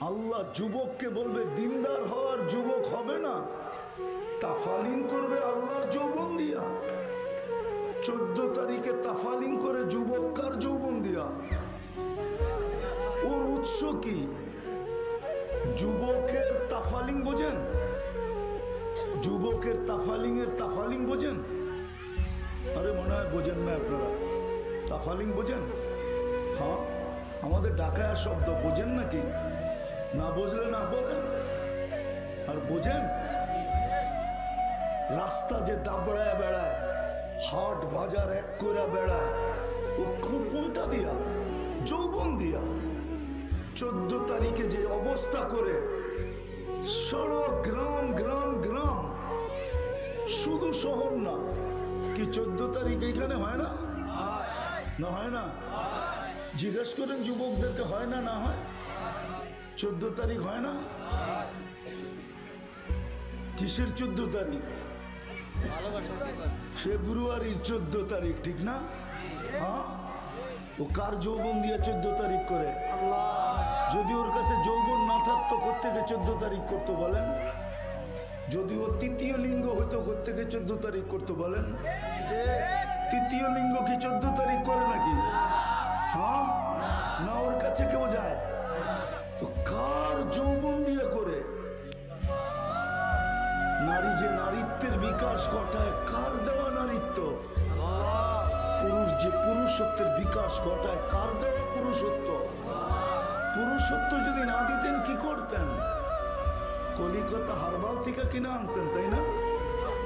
আল্লাহ যুবককে বলবে দিনদার হওয়ার যুবক হবে না, তাফালিং করবে আল্লাহর যৌবন দিয়া। 14 তারিখে তাফালিং করে যুবক কার যৌবন দিয়া? ওর উৎস কি? যুবকের তাফালিং বোঝেন? যুবকের তাফালিং এর তাফালিং বোঝেন? আরে মনে হয় বোঝেন না আপনারা। তাফালিং বোঝেন? হ্যাঁ, আমাদের ঢাকায় শব্দ বোঝেন নাকি? না বুঝলে না বলেন। আর বোঝেন রাস্তা যে দাবড়ায় বেড়ায়, হাট বাজার এক করে বেড়ায়, ও কোনটা দিয়া? যৌবন দিয়া। 14 তারিখে যে অবস্থা করে সড়ক গ্রাম গ্রাম গ্রাম, শুধু শহর না কি 14 তারিখ এখানে হয় না? না হয় না? জিজ্ঞেস করেন যুবকদেরকে, হয় না? না হয়? 14 তারিখ হয় না? কিসের 14 তারিখ? ফেব্রুয়ারির 14 তারিখ, ঠিক না? হ্যাঁ, ও কার যৌবন দিয়ে 14 তারিখ করে? যদি ওর কাছে যৌবন না থাকতো কোত্থেকে 14 তারিখ করতো বলেন? যদি ও তৃতীয় লিঙ্গ হইতো কোত্থেকে 14 তারিখ করতো বলেন? তৃতীয় লিঙ্গ কি 14 তারিখ করে নাকি? হ্যাঁ না, ওর কাছে কেউ যায়? তো কার যৌবন দিয়ে করে? নারী যে নারীত্বের বিকাশ ঘটায়, কার দেওয়া নারীত্ব? পুরুষ যে পুরুষত্বের বিকাশ ঘটায়, কার দেওয়া পুরুষত্ব? পুরুষত্ব যদি না দিতেন কি করতেন? কলিকাতা হারবাল থেকে কিনে আনতেন, তাই না?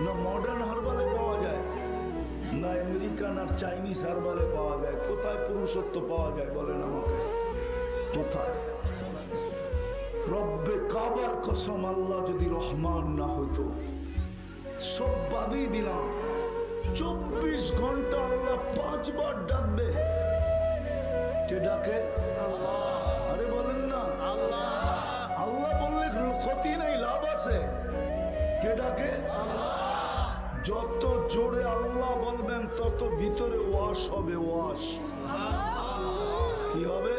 না মডার্ন হারবালে পাওয়া যায়, না আমেরিকান আর চাইনিজ হারবালে পাওয়া যায়? কোথায় পুরুষত্ব পাওয়া যায় বলেন আমাকে? কোথায়? রব্বে কাবার কসম, আল্লাহ যদি রহমান না হতো, সব বাদই দিলাম, 24 ঘন্টা আল্লাহ 5 বার ডাকবে। কে ডাকে? আরে বলেন না আল্লাহ। আল্লাহ বললে ক্ষতি নেই, লাভ আছে। কে ডাকে? যত জোরে আল্লাহ বলবেন তত ভিতরে ওয়াশ হবে। ওয়াশ কি হবে?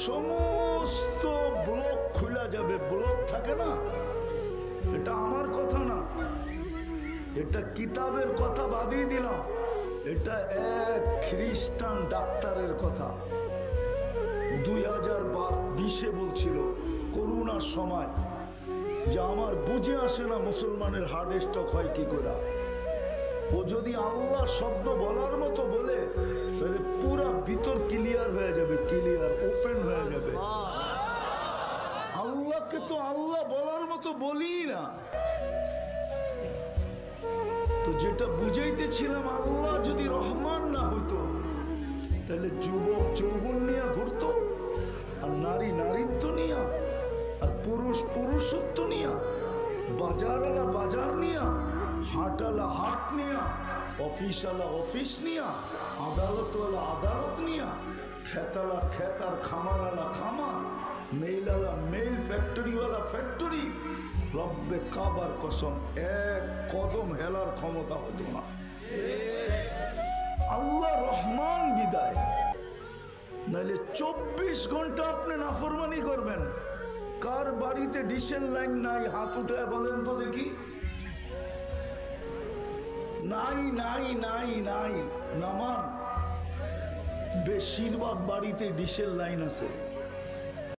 সমস্ত ব্লক খুলে যাবে। ব্লক থাকে না, এটা আমার কথা না, এটা কিতাবের কথা বাদিয়ে দিলাম। এটা এক খ্রিস্টান ডাক্তারের কথা, 2020-এ বলছিল করোনার সময়, যে আমার বুঝে আসে না মুসলমানের হার্ট স্ট্রোক হয় কি করে। ও যদি আল্লাহ শব্দ বলার মতো বলে তাহলে পুরা ভিতর ক্লিয়ার হয়ে যাবে, ক্লিয়ার ওপেন হয়ে যাবে। আল্লাহকে তো আল্লাহ বলার মতো বলি না। তো যেটা বুঝাইতেছিলাম, আল্লাহ যদি রহমান না হইতো তাহলে যুবক যৌবন নিয়ে ঘুরতো, আর নারী নারীত্ব নিয়া, আর পুরুষ পুরুষত্ব নিয়া, বাজারওয়ালা বাজার নিয়া, হাটওয়ালা হাট নিয়া, অফিসওয়ালা অফিস নিয়া, আদালতওয়ালা আদালত নিয়া, খেতালা খেতার খামারওয়ালা খামার, মেইলওয়ালা মেইল, ফ্যাক্টরিওয়ালা ফ্যাক্টরি। রব্বে কাবার কসম, এক কদম হেলার ক্ষমতা হতো না। আল্লাহ রহমান বিদায়, নাহলে 24 ঘন্টা আপনি নাফরমানি করবেন। কার বাড়িতে ডিশের লাইন নাই? হাত উঠে বলেন তো দেখি। নাই নাই নাই নাই, নামান। বেশিরভাগ বাড়িতে ডিশের লাইন আছে।